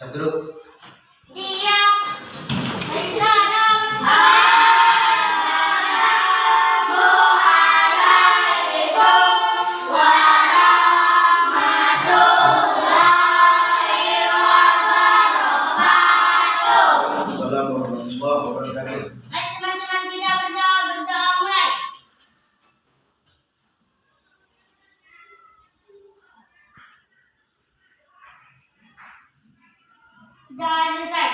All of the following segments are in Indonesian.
Satu. Siap. Assalamualaikum warahmatullahi wabarakatuh. Teman-teman kita berdoa mulai. Jangan selesai.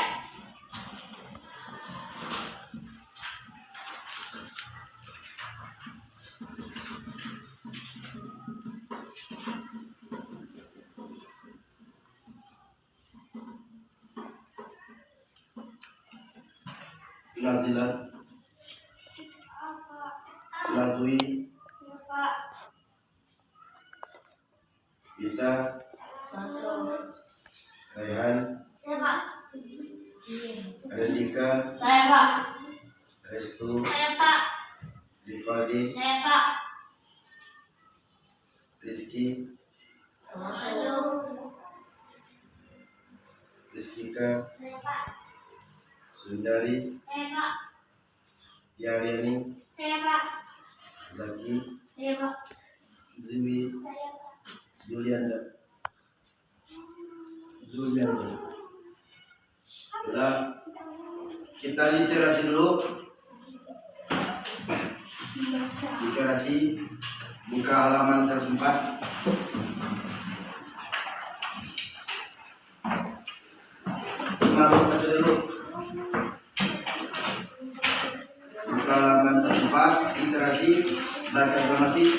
Nazila, Nazwi, Gita, Raihan, Rendika, Saya Pak. Restu, Saya Pak. Rifaldi, Saya Pak. Rizky, Masuk. Rizkika, Saya Pak. Sundari, Saya Pak. Yaryani, Saya Pak. Zaki, Saya Pak. Zumi, Saya Pak. Julianda, Zulianda. Nah, kita literasi dulu. Literasi, buka halaman 4. Baca dulu. Buka halaman 4, literasi, baca gramatik.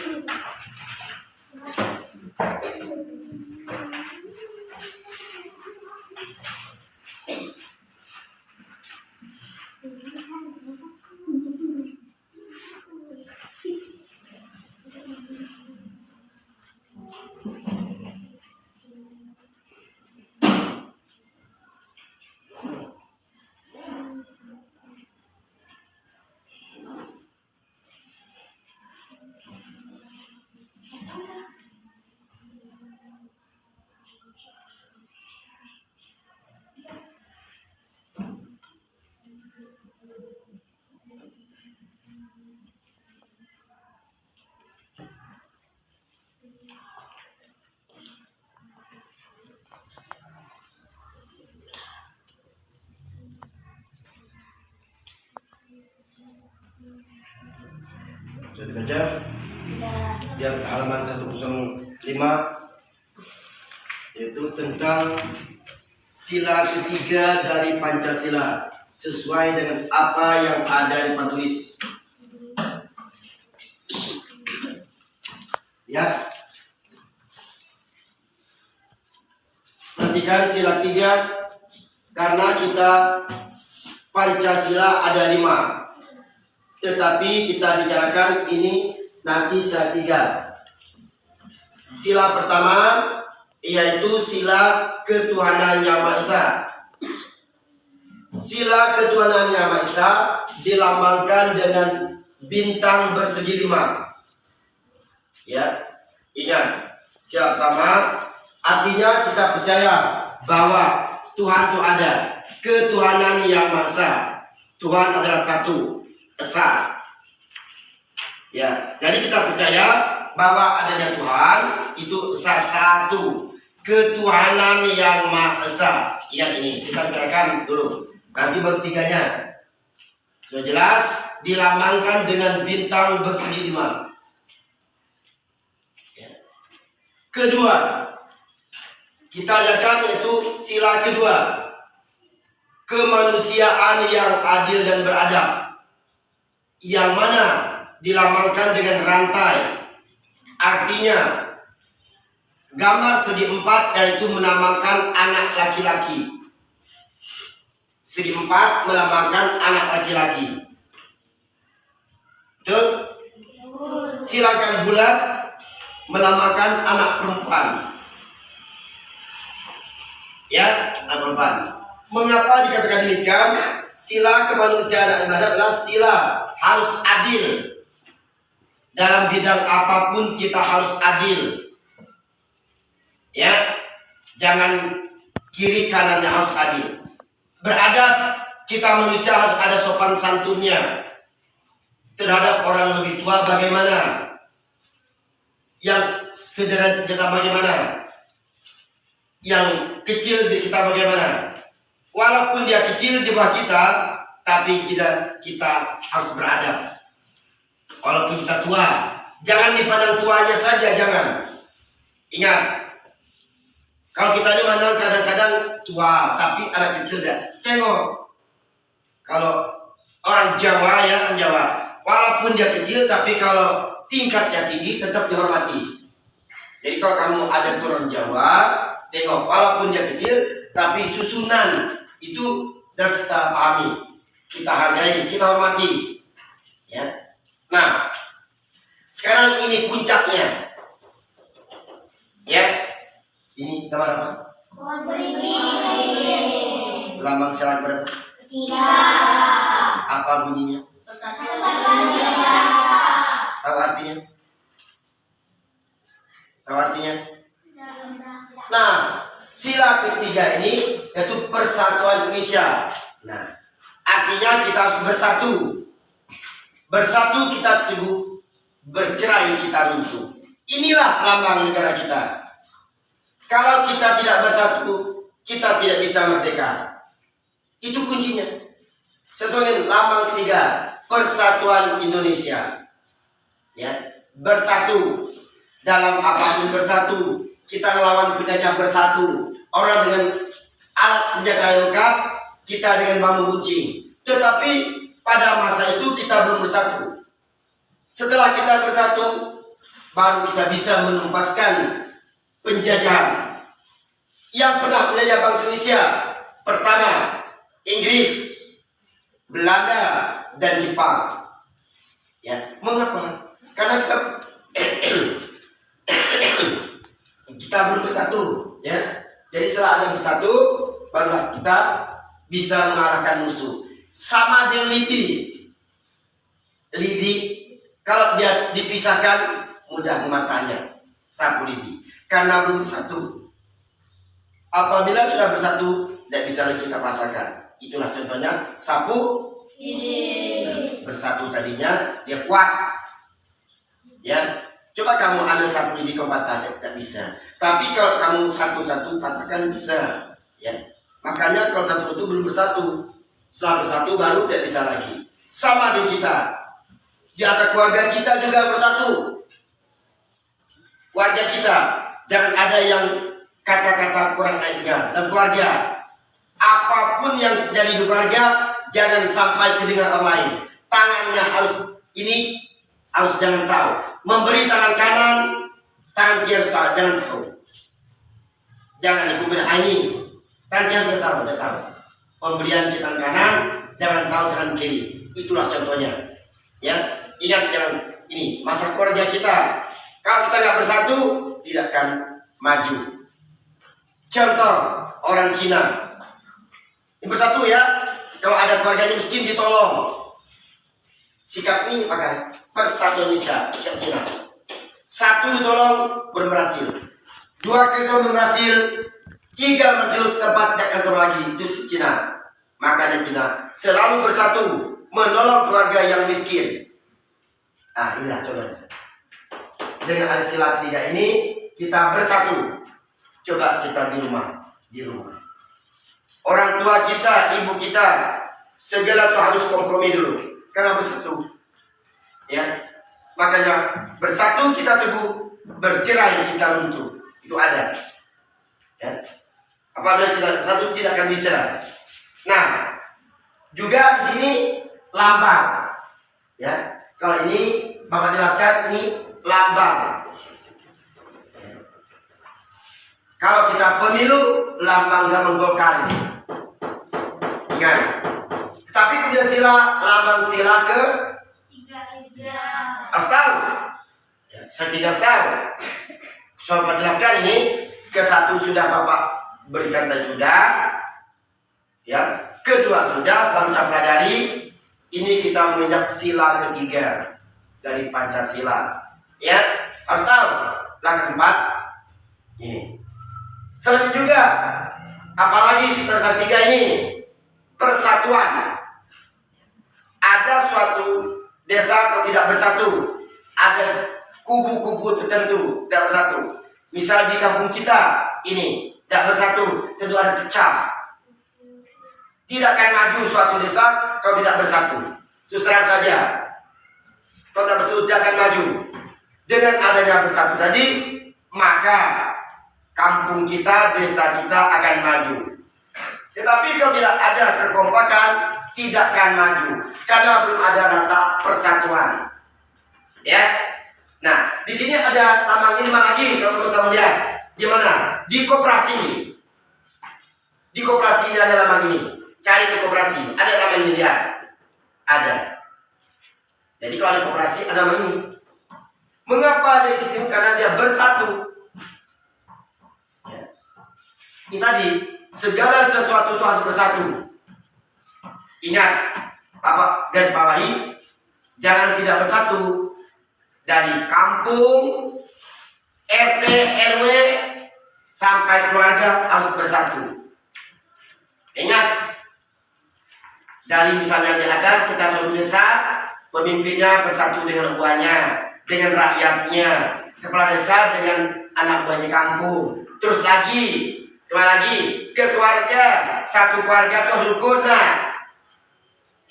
Sudah dibaca? Yang halaman 105, yaitu tentang sila ketiga dari Pancasila sesuai dengan apa yang ada di patulis. Ya, perhatikan sila 3 karena kita Pancasila ada 5. Tetapi kita bicarakan ini nanti sila 3. Sila pertama yaitu sila ketuhanan Yang Maha Esa. Sila ketuhanan Yang Maha Esa dilambangkan dengan bintang bersegi 5. Ya, ingat, sila pertama artinya kita percaya bahwa Tuhan itu ada, ketuhanan Yang Maha Esa. Tuhan adalah satu, esa. Ya, jadi kita percaya bahwa adanya Tuhan itu esa satu, ketuhanan Yang Maha Esa. Ingat ini, kita bicarakan dulu. Nanti baru 3-nya. Sudah jelas, dilambangkan dengan bintang bersegi 5. Ya. Kedua, kita lihatkan yaitu sila kedua, kemanusiaan yang adil dan beradab, yang mana dilambangkan dengan rantai. Artinya gambar segi 4 yaitu melambangkan anak laki-laki. Segi 4 melambangkan anak laki-laki. Betul? Silakan bulat melambangkan anak perempuan. Ya, anak perempuan. Mengapa dikatakan demikian? Sila kemanusiaan adalah sila harus adil. Dalam bidang apapun kita harus adil. Ya, jangan kiri kanannya harus adil. Beradab, kita manusia harus ada sopan santunnya. Terhadap orang lebih tua bagaimana? Yang sederhana kita bagaimana? Yang kecil di kita bagaimana? Walaupun dia kecil di bawah kita, tapi kita harus beradab. Walaupun kita tua, jangan dipandang tuanya saja, jangan. Ingat, kalau kita ini memandang kadang-kadang tua, tapi anak kecil dah. Tengok, kalau orang Jawa ya, orang Jawa, walaupun dia kecil, tapi kalau tingkatnya tinggi tetap dihormati. Jadi kalau kamu ada turun Jawa, tengok, walaupun dia kecil, tapi susunan itu harus kita pahami, kita hargai, kita hormati. Ya. Nah, sekarang ini puncaknya. Ya, ini gambar apa? Lambang syarat berapa? 3. Apa bunyinya? Tahu artinya? Tahu artinya? Nah, sila ketiga ini yaitu persatuan Indonesia. Nah, artinya kita harus bersatu. Bersatu kita teguh, bercerai kita runtuh. Inilah lambang negara kita. Kalau kita tidak bersatu, kita tidak bisa merdeka. Itu kuncinya. Sesuai dengan lambang ketiga, persatuan Indonesia. Ya, bersatu. Dalam apapun bersatu. Kita melawan penjajah bersatu. Orang dengan alat senjata lengkap, kita dengan bambu runcing. Tetapi pada masa itu kita belum bersatu. Setelah kita bersatu, baru kita bisa menempaskan penjajahan yang pernah menjajah bangsa Indonesia. Pertama, Inggris, Belanda, dan Jepang. Ya, mengapa? Karena kita belum bersatu. Ya, jadi setelah ada bersatu, barulah kita bisa mengalahkan musuh. Sama dengan lidi, kalau dia dipisahkan mudah mematahnya. Sapu lidi, karena belum bersatu. Apabila sudah bersatu, tidak bisa lagi kita patahkan. Itulah contohnya sapu lidi. Bersatu tadinya dia kuat. Ya, coba kamu ambil sapu lidi kau patah, tidak bisa. Tapi kalau kamu satu-satu patahkan bisa. Ya, makanya kalau satu itu belum bersatu. Setelah bersatu baru tidak bisa lagi. Sama dengan kita. Di antara keluarga kita juga bersatu. Keluarga kita, jangan ada yang kata-kata kurang ajar. Dan keluarga, apapun yang dari keluarga, jangan sampai kedengar orang lain. Tangannya harus ini, harus jangan tahu. Memberi tangan kanan, tangan kiri harus tahu, jangan tahu. Jangan dikubur ini, tangan kiri harus tahu, tidak tahu. Pemberian di tangan kanan, jangan tahu tangan kiri. Itulah contohnya. Ya, ingat jangan ini masa keluarga kita. Kalau kita nggak bersatu, tidak akan maju. Contoh orang Cina, ini bersatu ya. Kalau ada keluarganya miskin ditolong. Sikap ini pakai persatuan Indonesia, sikap Cina. Satu ditolong berhasil, 2 kali berhasil, 3 berhasil, 4 akan lagi. Itu si Cina. Makanya Cina selalu bersatu menolong keluarga yang miskin. Nah, inilah contohnya. Dengan ada sila 3 ini kita bersatu. Coba kita di rumah. Orang tua kita, ibu kita, segala harus kompromi dulu. Karena bersatu. Ya, makanya bersatu kita teguh, bercerai kita runtuh. Itu ada. Ya. Apabila kita bersatu tidak akan bisa. Nah, juga di sini lambang. Ya, kalau ini Bapak jelaskan ini lambang. Kalau kita pemilu, lambang Gamang Golkar. Ingat. Tapi kemudian sila, lambang sila ke 3. harus tahu. Ya, saya tidak tahu. Soal menjelaskan ini ke 1 sudah Bapak berikan dan sudah. Ya, kedua sudah baru kita pelajari. Ini kita menginjak sila ketiga dari Pancasila. Ya, harus tahu. Langkah 4 ini. Selanjutnya juga Apalagi setelah tiga ini persatuan. Ada suatu desa kalau tidak bersatu, ada kubu-kubu tertentu tidak bersatu. Misal di kampung kita ini tidak bersatu, tentu ada pecah. Tidak akan maju suatu desa kalau tidak bersatu. Terus terang saja, kalau tidak bersatu tidak akan maju. Dengan adanya bersatu tadi, maka kampung kita, desa kita akan maju. Tetapi kalau tidak ada kekompakan, tidak akan maju karena belum ada rasa persatuan. Ya. Nah, di sini ada tambang ini lagi kalau teman-teman lihat. Di mana? Di koperasi. Di koperasi ini ada tambang ini. Cari di koperasi, ada tambang ini lihat. Ada. Jadi kalau ada koperasi ada tambang ini. Mengapa di sini? Karena dia bersatu. Ya. Ini tadi segala sesuatu itu harus bersatu. Ingat, Bapak garis bawahi, jangan tidak bersatu. Dari kampung, RT, RW, sampai keluarga harus bersatu. Ingat, dari misalnya di atas kita suatu desa, pemimpinnya bersatu dengan buahnya, dengan rakyatnya, kepala desa dengan anak buahnya kampung. Terus lagi, kemana lagi? Ke keluarga, satu keluarga itu rukun.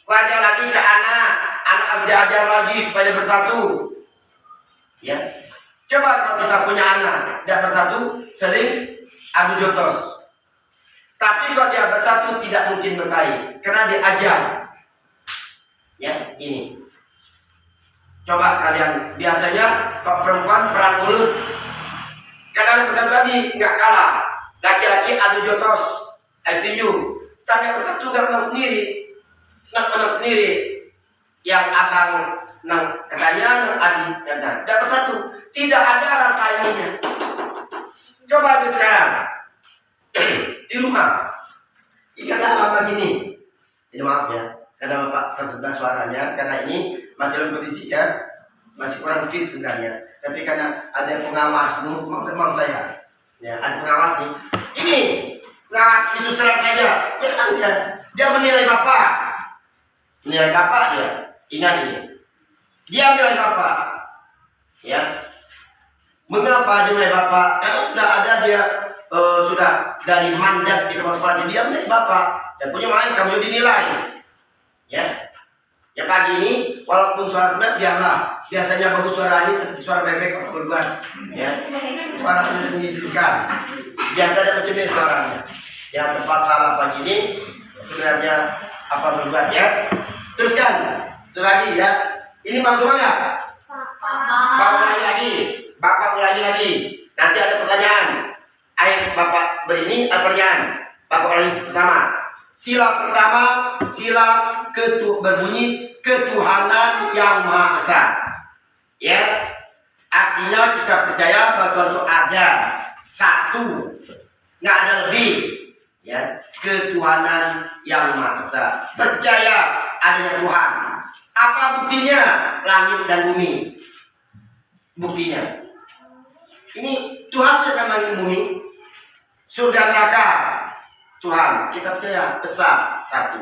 Keluarga lagi ke anak harus diajar lagi supaya bersatu. Ya, coba kalau kita punya anak tidak bersatu, sering adu jotos. Tapi kalau dia bersatu tidak mungkin berbaik, karena diajar. Ya, ini. Coba kalian biasanya kalau perempuan perang mulut, kadang bersatu tadi nggak kalah. Laki-laki adu jotos, ITU. Tanya bersatu nggak menang sendiri, menang sendiri. Yang abang nang katanya nang adik dan tidak bersatu, tidak ada rasanya. Coba sekarang di rumah, ini ada apa begini? Ini maaf ya, karena bapak sebelah suaranya, karena ini masih dalam kondisi ya, masih kurang fit sebenarnya. Tapi karena ada pengawas, memang saya, ya ada pengawas nih. Ini pengawas itu serang saja, ya kan dia menilai bapak, dia. Ingat ini. Dia menilai bapak, ya. Mengapa dia menilai bapak? Karena sudah ada dia sudah dari mandat di kepala sekolah, dia menilai bapak dan punya main kamu dinilai, ya. Yang pagi ini walaupun suara benar biarlah, biasanya bagus suara ini seperti suara bebek atau keluar, ya. Suara menyisihkan, biasa ada macam ini suaranya. Yang tepat salah pagi ini sebenarnya apa berbuat ya. Teruskan, terus lagi ya. Ini maksudnya nggak? Bapak ulangi lagi. Nanti ada pertanyaan. Ayo Bapak berini, ada pertanyaan. Bapak ulangi pertama. Sila pertama, sila berbunyi ketuhanan yang Maha Esa. Ya, artinya kita percaya bahwa Tuhan itu ada satu, nggak ada lebih. Ya, ketuhanan yang Maha Esa. Percaya adanya Tuhan. Apa buktinya? Langit dan bumi. Buktinya. Ini Tuhan yang langit bumi. Surga neraka. Tuhan. Kita percaya besar satu.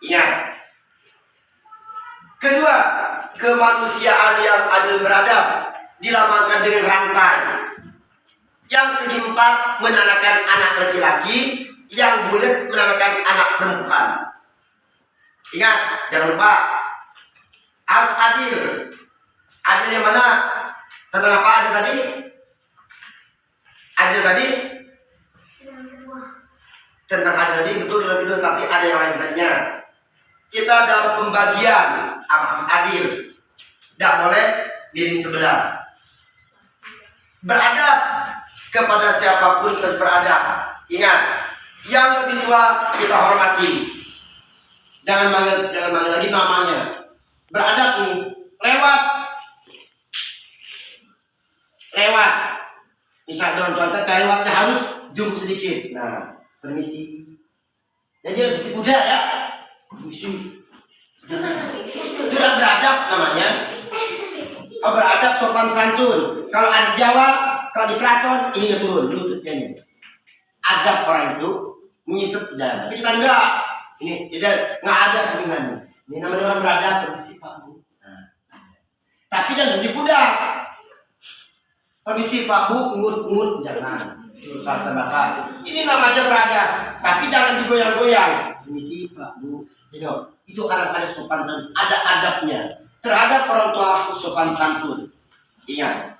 Ingat. Kedua, kemanusiaan yang adil beradab dilambangkan dengan rantai. Yang segi empat menandakan anak laki-laki, yang bulat menandakan anak perempuan. Ingat, jangan lupa. Harus adil. Adil yang mana? Tentang apa adil tadi? Adil tadi? Tentang adil tadi betul tapi ada yang lain tadinya. Kita dalam pembagian adil. Tidak boleh miring sebelah. Beradab kepada siapapun harus beradab. Ingat, yang lebih tua kita hormati. Jangan manggil lagi namanya. Beradab nih, lewat. Misal tuan-tuan kita lewatnya harus jump sedikit. Nah, permisi. Jadi harus seperti kuda ya. Permisi. Itu beradab namanya. Beradab sopan santun. Kalau ada Jawa, kalau di keraton ini turun lututnya. Adab orang itu mengisep jalan. Tapi kita enggak. Ini tidak nggak ada kepingan. Ini namanya orang beradab, permisi Pak Bu. Nah, tapi jangan dibudak. Permisi Pak Bu, ngut jangan. Urusan bapak. Ini namanya beradab, tapi jangan digoyang-goyang. Permisi Pak Bu. Itu ada sopan santun, ada adabnya terhadap orang tua, sopan santun. Ingat,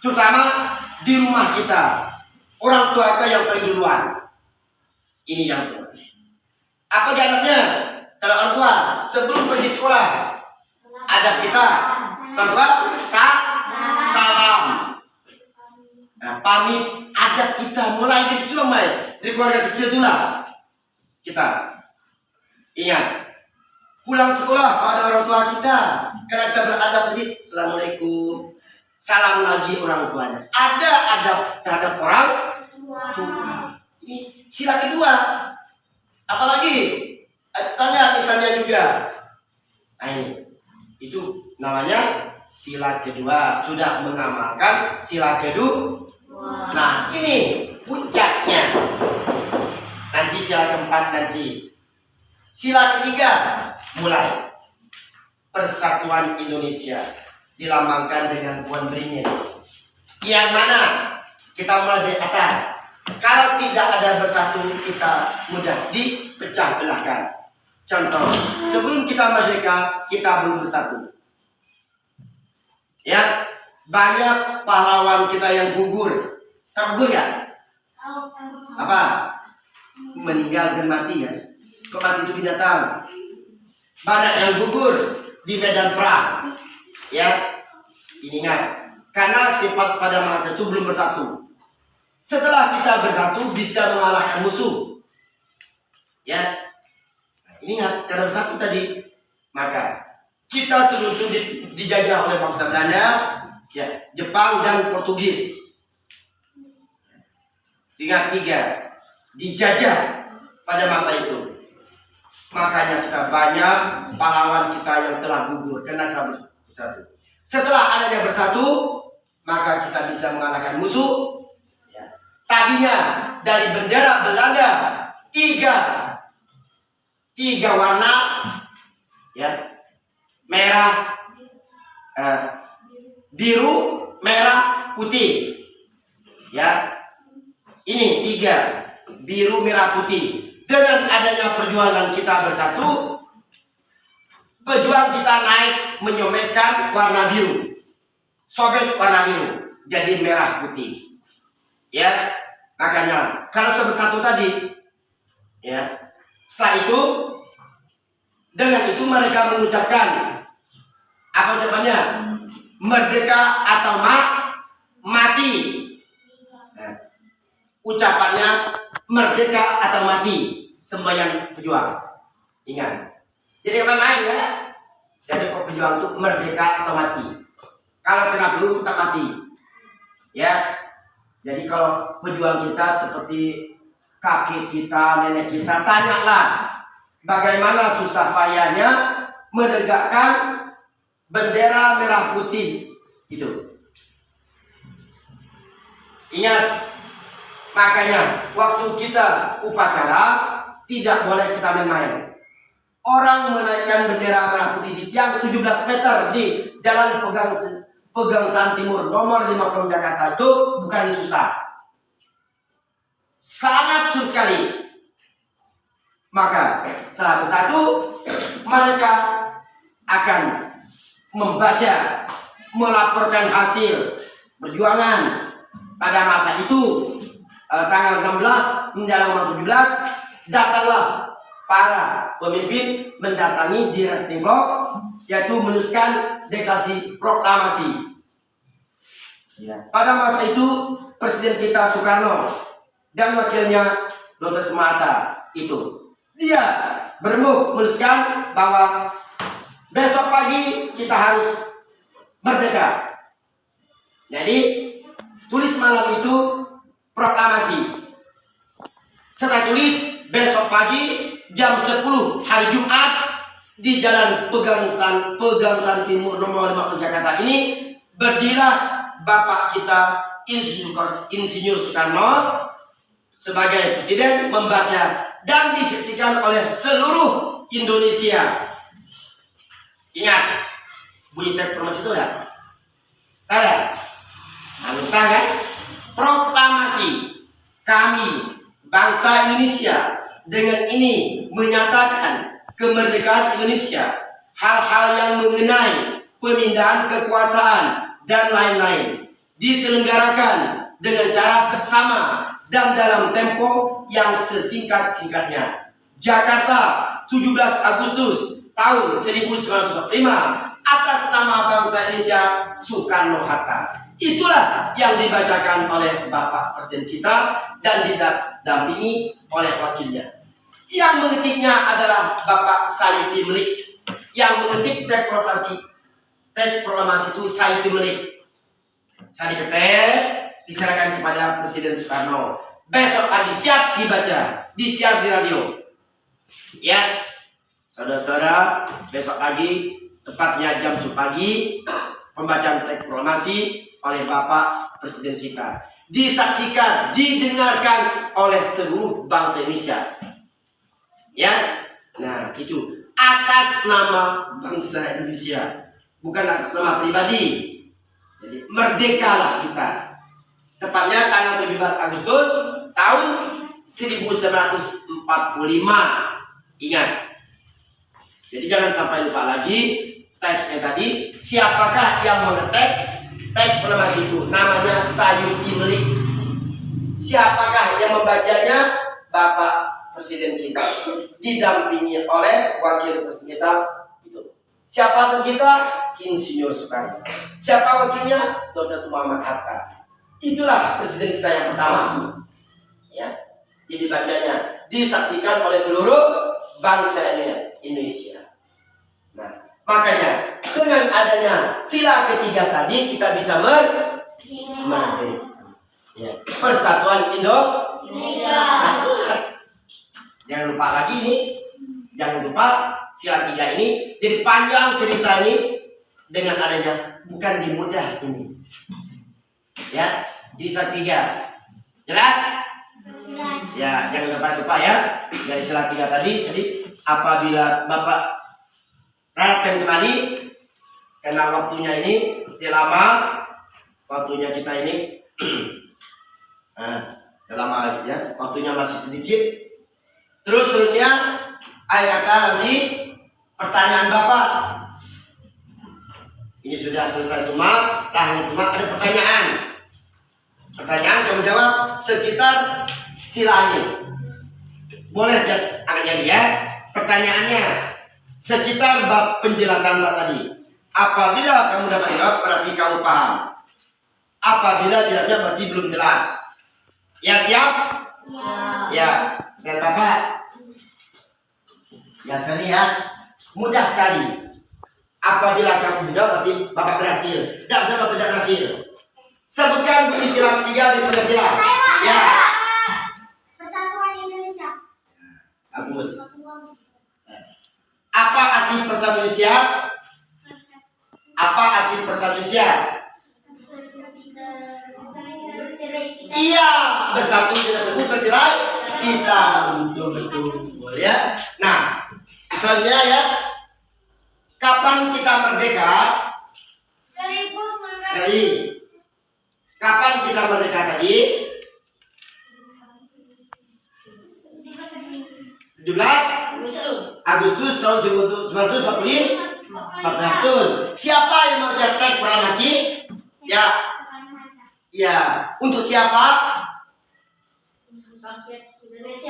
terutama di rumah kita, orang tua kita yang paling duluan. Ini yang tua. Apa adabnya? Kalau orang tua sebelum pergi sekolah, adab kita, orang tua salam. Nah, pamit adab kita mulai dari kecil, dari keluarga kecil dulu kita. Ingat, pulang sekolah ada orang tua kita, karena kita beradab tadi, assalamualaikum, salam lagi orang tuanya. Ada adab terhadap orang tua. Ini sila kedua. Apalagi tanya misalnya juga, nah ini itu namanya sila kedua, sudah mengamalkan sila kedua. Nah ini puncaknya, nanti sila keempat nanti. Sila ketiga mulai persatuan Indonesia dilambangkan dengan pohon beringin. Yang mana kita mulai dari atas. Kalau tidak ada bersatu, kita mudah dipecah belahkan. Contoh, sebelum kita merdeka, kita belum bersatu. Ya, banyak pahlawan kita yang gugur. Tak gugur ya? Apa? Meninggal dan mati ya? Kok mati itu binatang? Banyak yang gugur di medan perang. Ya, ingat, karena sifat pada masa itu belum bersatu. Setelah kita bersatu bisa mengalahkan musuh. Ya, ingat karena bersatu tadi, maka kita sebelum itu dijajah oleh bangsa Belanda, ya, Jepang dan Portugis. Ingat tiga, dijajah pada masa itu. Makanya kita banyak pahlawan kita yang telah gugur karena kita bersatu. Setelah adanya bersatu, maka kita bisa mengalahkan musuh. Tadinya dari bendera Belanda tiga warna, ya, merah, biru, merah, putih, ya, ini tiga, biru, merah, putih. Dengan adanya perjuangan kita bersatu, pejuang kita naik menyometkan warna biru, sobek warna biru, jadi merah putih, ya. Makanya kalau sudah bersatu tadi, ya, setelah itu dengan itu mereka mengucapkan apa namanya, merdeka atau mati. Nah, ucapannya merdeka atau mati, sembahyang pejuang. Ingat, jadi apa lain ya? Jadi kok pejuang itu merdeka atau mati. Kalau kena peluru tetap mati, ya. Jadi kalau pejuang kita seperti kakek kita, nenek kita, tanyalah bagaimana susah payahnya menegakkan bendera merah putih itu. Ingat, makanya waktu kita upacara tidak boleh kita main-main. Orang menaikkan bendera merah putih di tiang 17 meter di Jalan Pegangsaan Timur nomor 50 Jakarta itu bukan susah, sangat susah sekali. Maka setelah bersatu, mereka akan membaca, melaporkan hasil perjuangan pada masa itu. Tanggal 16 menjelang 17 datanglah para pemimpin mendatangi di Restimblok, yaitu menuliskan deklarasi proklamasi. Ya. Pada masa itu Presiden kita Soekarno dan wakilnya Dr. Soeharto itu dia beremuk menuliskan bahwa besok pagi kita harus merdeka. Jadi tulis malam itu proklamasi. Setelah tulis besok pagi jam 10 hari Jumat di Jalan Pegangsaan Timur nomor 50 Jakarta ini berdirilah Bapak kita Insinyur Soekarno sebagai presiden membaca dan disaksikan oleh seluruh Indonesia. Ingat, bunyi teks proklamasi itu enggak? Ada? Anggota kan? Proklamasi kami bangsa Indonesia dengan ini menyatakan kemerdekaan Indonesia, hal-hal yang mengenai pemindahan kekuasaan dan lain-lain diselenggarakan dengan cara seksama dan dalam tempo yang sesingkat-singkatnya. Jakarta, 17 Agustus tahun 1945 atas nama bangsa Indonesia Soekarno-Hatta. Itulah yang dibacakan oleh Bapak Presiden kita dan didampingi oleh wakilnya. Yang mengetiknya adalah Bapak Sayuti Melik. Yang mengetik teks proklamasi itu Sayuti Melik. Saya diketik, diserahkan kepada Presiden Soekarno. Besok pagi siap dibaca, disiar di radio. Ya, saudara-saudara, besok pagi, tepatnya jam 10 pagi, pembacaan teks proklamasi oleh Bapak Presiden kita disaksikan, didengarkan oleh seluruh bangsa Indonesia. Ya, nah itu atas nama bangsa Indonesia, bukan atas nama pribadi. Jadi merdekalah kita. Tepatnya tanggal 17 Agustus tahun 1945. Ingat. Jadi jangan sampai lupa lagi teksnya tadi. Siapakah yang mengeteks teks proklamasi itu? Namanya Sayuti Melik. Siapakah yang membacanya? Bapak Presiden kita, didampingi oleh wakil presiden kita itu. Siapa kita? Insinyur Soekarno. Siapa wakilnya? Dr. Muhammad Hatta. Itulah presiden kita yang pertama. Ya, jadi bacanya disaksikan oleh seluruh bangsa Indonesia. Nah, makanya dengan adanya sila ketiga tadi kita bisa merdeka. Ya. Persatuan Indonesia. Jangan lupa lagi ini, jangan lupa sila tiga ini. Jadi panjang cerita ini dengan adanya bukan dimudah ini. Ya, di sila tiga. Jelas? Ya, jangan lupa ya. Dari sila tiga tadi, jadi apabila Bapak perhatikan kembali, karena waktunya ini tidak lama, waktunya kita ini tidak lama lagi ya, waktunya masih sedikit. Terus selanjutnya, ayat kata nanti pertanyaan Bapak. Ini sudah selesai semua, cuma ada pertanyaan. Pertanyaan kamu jawab sekitar sila ini. Boleh just akan jadi ya. Pertanyaannya sekitar bab penjelasan Mbak tadi. Apabila kamu dapat jawab berarti kamu paham. Apabila tidak jawab berarti belum jelas. Ya siap? Ya. Dan Bapak, ya seri ya. Mudah sekali. Apabila kamu jawab berarti Bapak berhasil. Tidak jawab tidak berhasil. Sebutkan bunyi sila ketiga di Pancasila. Ya. Persatuan Indonesia. Bagus. Apa arti persatuan Indonesia? Apa arti persatuan Indonesia? Iya, bersatu tidak teguh bercerai kita betul ya. Nah, misalnya ya, kapan kita merdeka? 1945. Kapan kita merdeka tadi? 17 Agustus tahun 1945. Betul. Siapa yang membaca teks proklamasi? Ya. Ya, untuk siapa?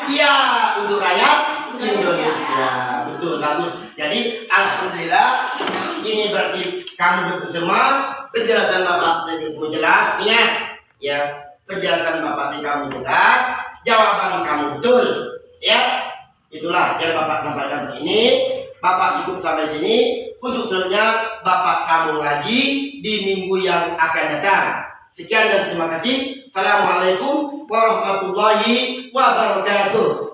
Iya, untuk rakyat Indonesia. Betul, bagus. Jadi alhamdulillah ini berarti kamu betul semua. Penjelasan Bapak tadi kamu jelas. Ingat, ya, penjelasan Bapak tadi kamu jelas, jawaban kamu betul. Ya, itulah yang Bapak sampaikan ini. Bapak cukup sampai sini. Untuk selanjutnya Bapak sambung lagi di minggu yang akan datang. Sekian dan terima kasih. Assalamualaikum warahmatullahi wabarakatuh.